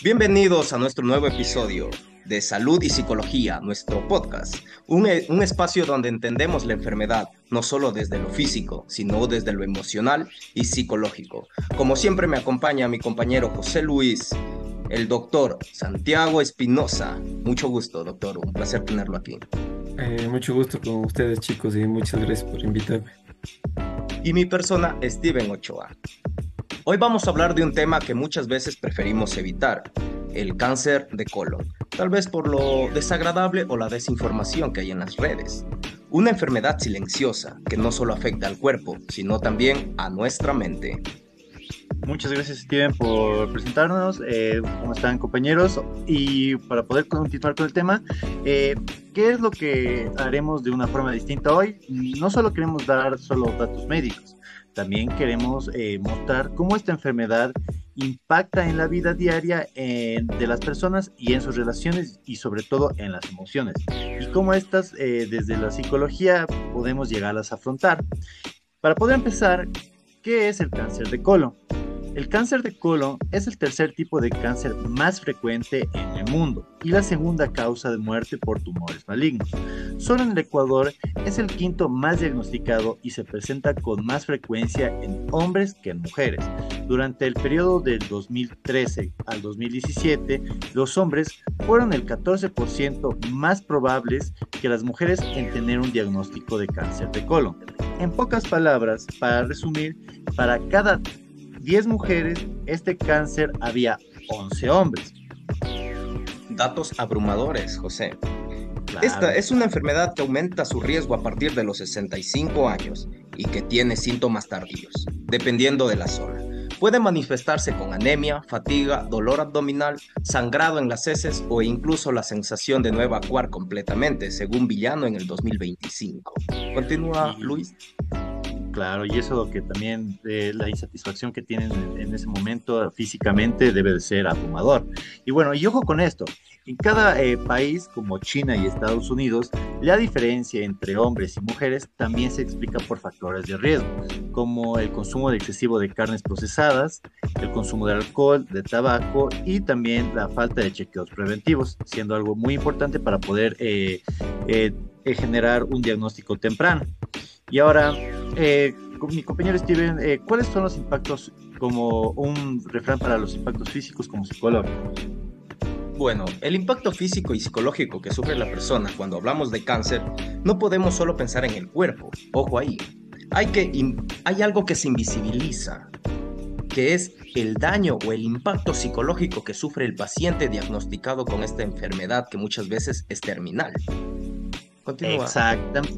Bienvenidos a nuestro nuevo episodio de Salud y Psicología, nuestro podcast, un espacio donde entendemos la enfermedad, no solo desde lo físico, sino desde lo emocional y psicológico. Como siempre me acompaña mi compañero José Luis, el doctor Santiago Espinosa. Mucho gusto, doctor, un placer tenerlo aquí. Mucho gusto con ustedes, chicos, y muchas gracias por invitarme. Y mi persona, Steven Ochoa. Hoy vamos a hablar de un tema que muchas veces preferimos evitar, el cáncer de colon, tal vez por lo desagradable o la desinformación que hay en las redes. Una enfermedad silenciosa que no solo afecta al cuerpo, sino también a nuestra mente. Muchas gracias, Steven, por presentarnos. ¿Cómo están, compañeros? Y para poder continuar con el tema, ¿qué es lo que haremos de una forma distinta hoy? No solo queremos dar solo datos médicos, también queremos mostrar cómo esta enfermedad impacta en la vida diaria de las personas y en sus relaciones y sobre todo en las emociones. Y cómo estas, desde la psicología, podemos llegarlas a afrontar. Para poder empezar, ¿qué es el cáncer de colon? El cáncer de colon es el tercer tipo de cáncer más frecuente en el mundo y la segunda causa de muerte por tumores malignos. Solo en el Ecuador es el quinto más diagnosticado y se presenta con más frecuencia en hombres que en mujeres. Durante el periodo del 2013 al 2017, los hombres fueron el 14% más probables que las mujeres en tener un diagnóstico de cáncer de colon. En pocas palabras, para resumir, para cada 10 mujeres, este cáncer había 11 hombres. Datos abrumadores, José. Esta Claro, es una enfermedad que aumenta su riesgo a partir de los 65 años y que tiene síntomas tardíos, dependiendo de la zona. Puede manifestarse con anemia, fatiga, dolor abdominal, sangrado en las heces o incluso la sensación de no evacuar completamente, según Villano en el 2025. Continúa, y Luis. claro, y eso que también la insatisfacción que tienen en ese momento físicamente debe de ser abrumador. Y bueno, y ojo con esto, en cada país como China y Estados Unidos, la diferencia entre hombres y mujeres también se explica por factores de riesgo, como el consumo de excesivo de carnes procesadas, el consumo de alcohol, de tabaco y también la falta de chequeos preventivos, siendo algo muy importante para poder generar un diagnóstico temprano. Y ahora, con mi compañero Steven, ¿cuáles son los impactos como un refrán para los impactos físicos como psicólogo? Bueno, el impacto físico y psicológico que sufre la persona cuando hablamos de cáncer, no podemos solo pensar en el cuerpo. Ojo ahí. Hay algo que se invisibiliza, que es el daño o el impacto psicológico que sufre el paciente diagnosticado con esta enfermedad que muchas veces es terminal. Continúa.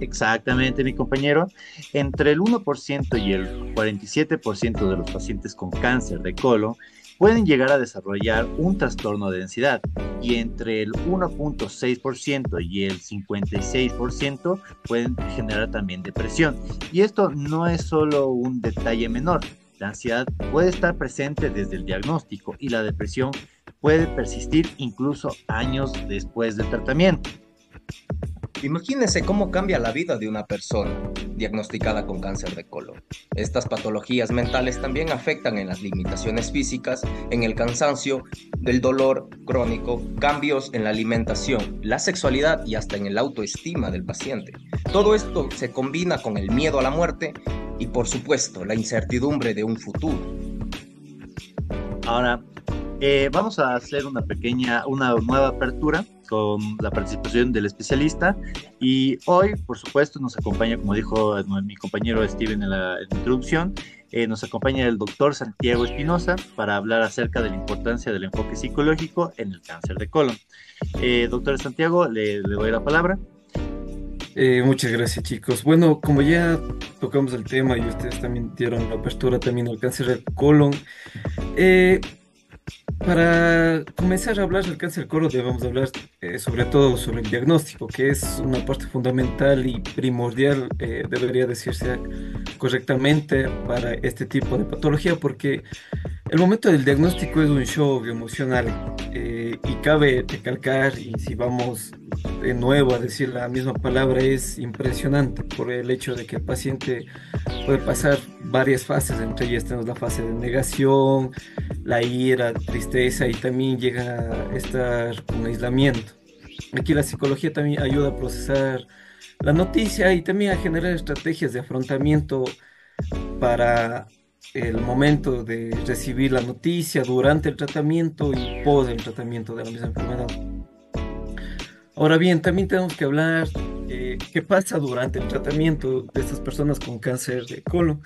Exactamente, mi compañero. Entre el 1% y el 47% de los pacientes con cáncer de colon pueden llegar a desarrollar un trastorno de ansiedad y entre el 1,6% y el 56% pueden generar también depresión. Y esto no es solo un detalle menor. La ansiedad puede estar presente desde el diagnóstico y la depresión puede persistir incluso años después del tratamiento. Imagínense cómo cambia la vida de una persona diagnosticada con cáncer de colon. Estas patologías mentales también afectan en las limitaciones físicas, en el cansancio, del dolor crónico, cambios en la alimentación, la sexualidad y hasta en el autoestima del paciente. Todo esto se combina con el miedo a la muerte y, por supuesto, la incertidumbre de un futuro. Ahora, vamos a hacer una nueva apertura con la participación del especialista y hoy, por supuesto, nos acompaña, como dijo mi compañero Steven en la introducción, nos acompaña el doctor Santiago Espinosa para hablar acerca de la importancia del enfoque psicológico en el cáncer de colon. Doctor Santiago, le doy la palabra. Muchas gracias, chicos. Bueno, como ya tocamos el tema y ustedes también dieron la apertura también al cáncer de colon, eh, para comenzar a hablar del cáncer de colon debemos hablar sobre todo sobre el diagnóstico, que es una parte fundamental y primordial, debería decirse correctamente para este tipo de patología, porque el momento del diagnóstico es un shock emocional y cabe recalcar, y si vamos de nuevo a decir la misma palabra, es impresionante por el hecho de que el paciente puede pasar varias fases, entre ellas tenemos la fase de negación, la ira, tristeza y también llegan a estar con aislamiento. Aquí la psicología también ayuda a procesar la noticia y también a generar estrategias de afrontamiento para el momento de recibir la noticia, durante el tratamiento y post el tratamiento de la misma enfermedad. Ahora bien, también tenemos que hablar qué pasa durante el tratamiento de estas personas con cáncer de colon.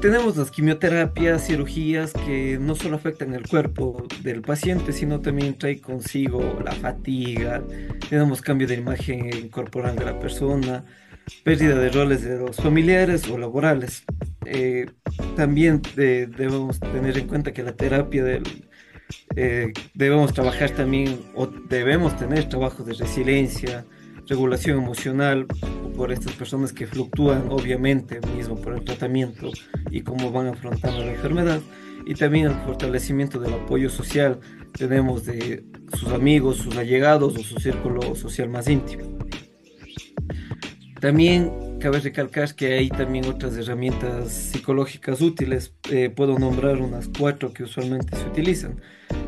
Tenemos las quimioterapias, cirugías que no solo afectan el cuerpo del paciente, sino también trae consigo la fatiga, tenemos cambio de imagen corporal de la persona, pérdida de roles de los familiares o laborales. Eh, También debemos tener en cuenta que la terapia debemos trabajar también o debemos tener trabajos de resiliencia, regulación emocional por estas personas que fluctúan obviamente mismo por el tratamiento y cómo van afrontando la enfermedad y también el fortalecimiento del apoyo social tenemos de sus amigos, sus allegados o su círculo social más íntimo. También cabe recalcar que hay también otras herramientas psicológicas útiles. Puedo nombrar unas cuatro que usualmente se utilizan.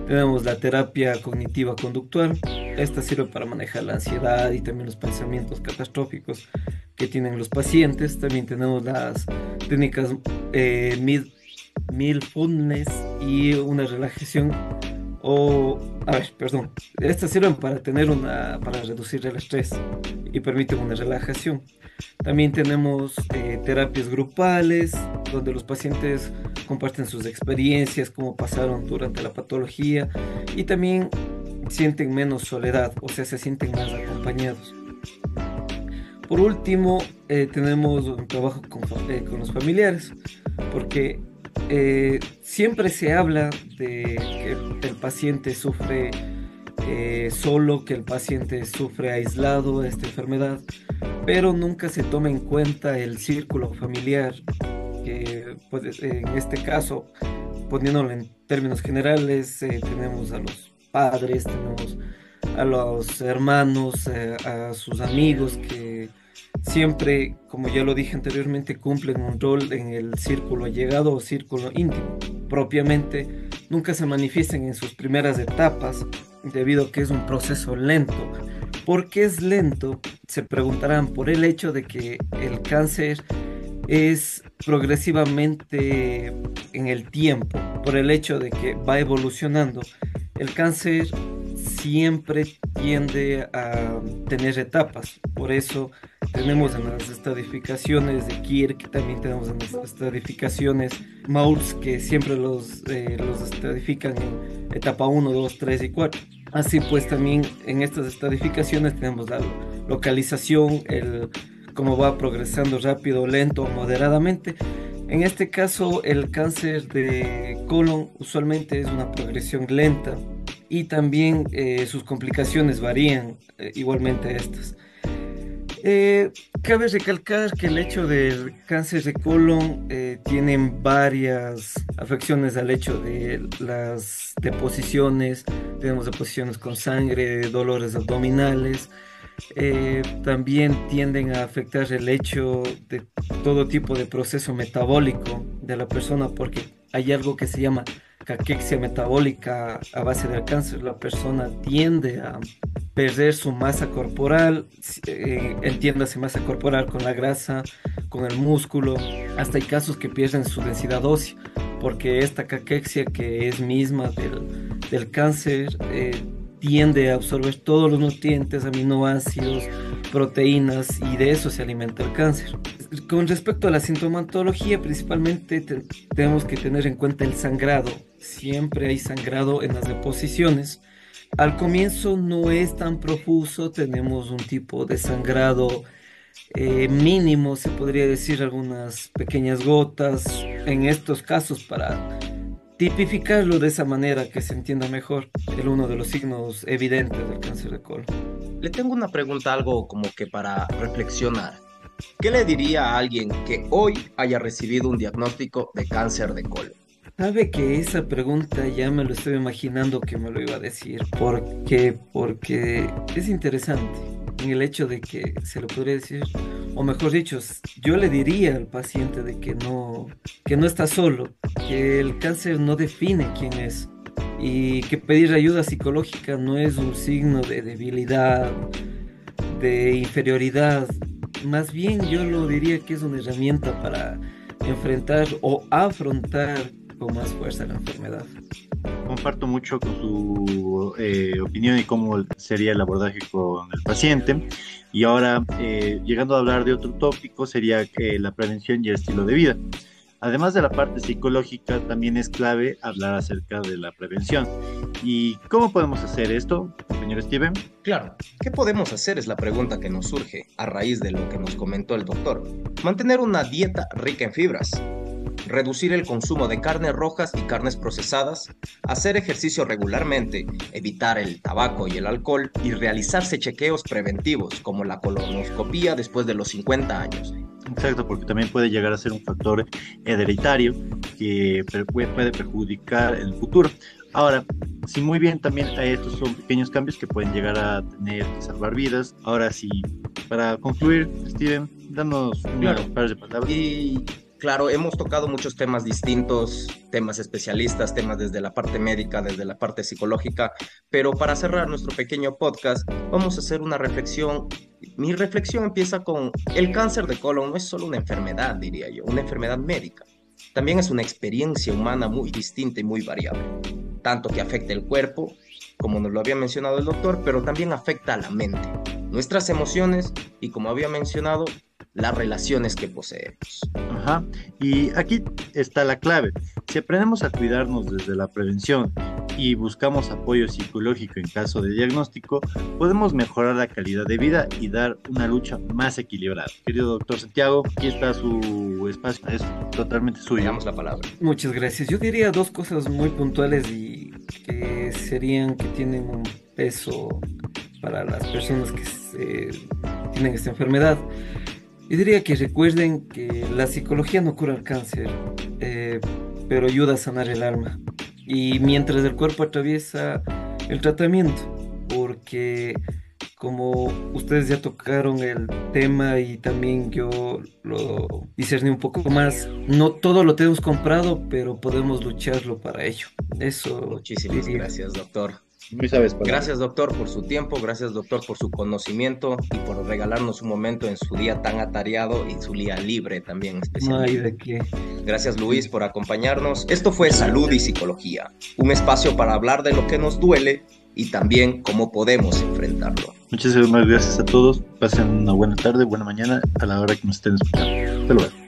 Tenemos la terapia cognitiva conductual. Esta sirve para manejar la ansiedad y también los pensamientos catastróficos que tienen los pacientes. También tenemos las técnicas mindfulness y una relajación perdón, estas sirven para para reducir el estrés y permiten una relajación. También tenemos terapias grupales, donde los pacientes comparten sus experiencias, cómo pasaron durante la patología y también sienten menos soledad, o sea, se sienten más acompañados. Por último, tenemos un trabajo con los familiares, porque siempre se habla de que el paciente sufre solo, que el paciente sufre aislado de esta enfermedad, pero nunca se toma en cuenta el círculo familiar, que pues, en este caso, poniéndolo en términos generales, tenemos a los padres, tenemos a los hermanos, a sus amigos que siempre, como ya lo dije anteriormente, cumplen un rol en el círculo allegado o círculo íntimo. Propiamente, nunca se manifiestan en sus primeras etapas, debido a que es un proceso lento. ¿Por qué es lento? Se preguntarán por el hecho de que el cáncer es progresivamente en el tiempo, por el hecho de que va evolucionando. El cáncer siempre tiende a tener etapas, por eso tenemos en las estratificaciones de Kirk, también tenemos en las estratificaciones Moulds, que siempre los estratifican en etapa 1, 2, 3 y 4. Así pues, también en estas estratificaciones tenemos la localización, cómo va progresando rápido, lento o moderadamente. En este caso, el cáncer de colon usualmente es una progresión lenta y también sus complicaciones varían igualmente a estas. Cabe recalcar que el hecho del cáncer de colon tienen varias afecciones al hecho de las deposiciones, tenemos deposiciones con sangre, dolores abdominales, también tienden a afectar el hecho de todo tipo de proceso metabólico de la persona porque hay algo que se llama caquexia metabólica a base del cáncer. La persona tiende a perder su masa corporal, entiéndase masa corporal con la grasa, con el músculo, hasta hay casos que pierden su densidad ósea, porque esta caquexia que es misma del cáncer tiende a absorber todos los nutrientes, aminoácidos, proteínas y de eso se alimenta el cáncer. Con respecto a la sintomatología, principalmente tenemos que tener en cuenta el sangrado. Siempre hay sangrado en las deposiciones. Al comienzo no es tan profuso, tenemos un tipo de sangrado mínimo, se podría decir algunas pequeñas gotas. En estos casos, para tipificarlo de esa manera que se entienda mejor, es uno de los signos evidentes del cáncer de colon. Le tengo una pregunta, algo como que para reflexionar. ¿Qué le diría a alguien que hoy haya recibido un diagnóstico de cáncer de colon? Sabe que esa pregunta ya me lo estoy imaginando que me lo iba a decir. ¿Por qué? Porque es interesante. en el hecho de que se le podría decir, o mejor dicho, yo le diría al paciente de que no está solo, que el cáncer no define quién es y que pedir ayuda psicológica no es un signo de debilidad, de inferioridad. Más bien yo lo diría que es una herramienta para enfrentar o afrontar con más fuerza la enfermedad. Comparto mucho con su opinión y cómo sería el abordaje con el paciente. Y ahora, llegando a hablar de otro tópico, sería la prevención y el estilo de vida. Además de la parte psicológica, también es clave hablar acerca de la prevención. ¿Y cómo podemos hacer esto, señor Steven? Claro, ¿qué podemos hacer? Es la pregunta que nos surge a raíz de lo que nos comentó el doctor. Mantener una dieta rica en fibras, reducir el consumo de carnes rojas y carnes procesadas, hacer ejercicio regularmente, evitar el tabaco y el alcohol y realizarse chequeos preventivos como la colonoscopía después de los 50 años. Exacto, porque también puede llegar a ser un factor hereditario que puede perjudicar en el futuro. Ahora, sí, muy bien, también estos son pequeños cambios que pueden llegar a tener que salvar vidas. Ahora sí, para concluir, Steven, danos unas par de palabras. Y claro, hemos tocado muchos temas distintos, temas especialistas, temas desde la parte médica, desde la parte psicológica, pero para cerrar nuestro pequeño podcast, vamos a hacer una reflexión. Mi reflexión empieza con el cáncer de colon no es solo una enfermedad, diría yo, una enfermedad médica. También es una experiencia humana muy distinta y muy variable, tanto que afecta el cuerpo, como nos lo había mencionado el doctor, pero también afecta a la mente, nuestras emociones y, como había mencionado, las relaciones que poseemos. Ajá. Y aquí está la clave. Si aprendemos a cuidarnos desde la prevención y buscamos apoyo psicológico en caso de diagnóstico, podemos mejorar la calidad de vida y dar una lucha más equilibrada. Querido doctor Santiago, aquí está su espacio, es totalmente suyo. Le damos la palabra. Muchas gracias. Yo diría dos cosas muy puntuales y que serían que tienen un peso para las personas que tienen esta enfermedad. Yo diría que recuerden que la psicología no cura el cáncer, pero ayuda a sanar el alma. Y mientras el cuerpo atraviesa el tratamiento, porque como ustedes ya tocaron el tema y también yo lo discerní un poco más, no todo lo tenemos comprado, pero podemos lucharlo para ello. Eso Muchísimas diría. gracias, doctor. Muy sabes, palabras. Gracias, doctor, por su tiempo, gracias, doctor, por su conocimiento y por regalarnos un momento en su día tan atareado y su día libre también No hay especialmente. de qué. Gracias, Luis, por acompañarnos. Esto fue Salud y Psicología, un espacio para hablar de lo que nos duele y también cómo podemos enfrentarlo. Muchísimas gracias a todos. Pasen una buena tarde, buena mañana a la hora que nos estén escuchando. Hasta luego.